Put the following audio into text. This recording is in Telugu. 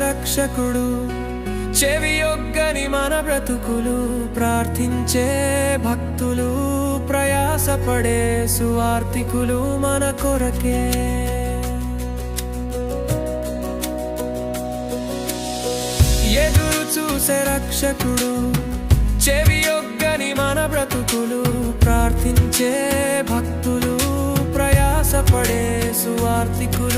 రక్షకుడు, చెవియొగ్గని మన బ్రతుకులు, ప్రార్థించే భక్తులు, ప్రయాసపడే సువార్తికులు మన కొరకే. ఎదురు చూసే రక్షకుడు, చెవియొగ్గని మన బ్రతుకులు, ప్రార్థించే భక్తులు, ప్రయాసపడే సువార్తికులు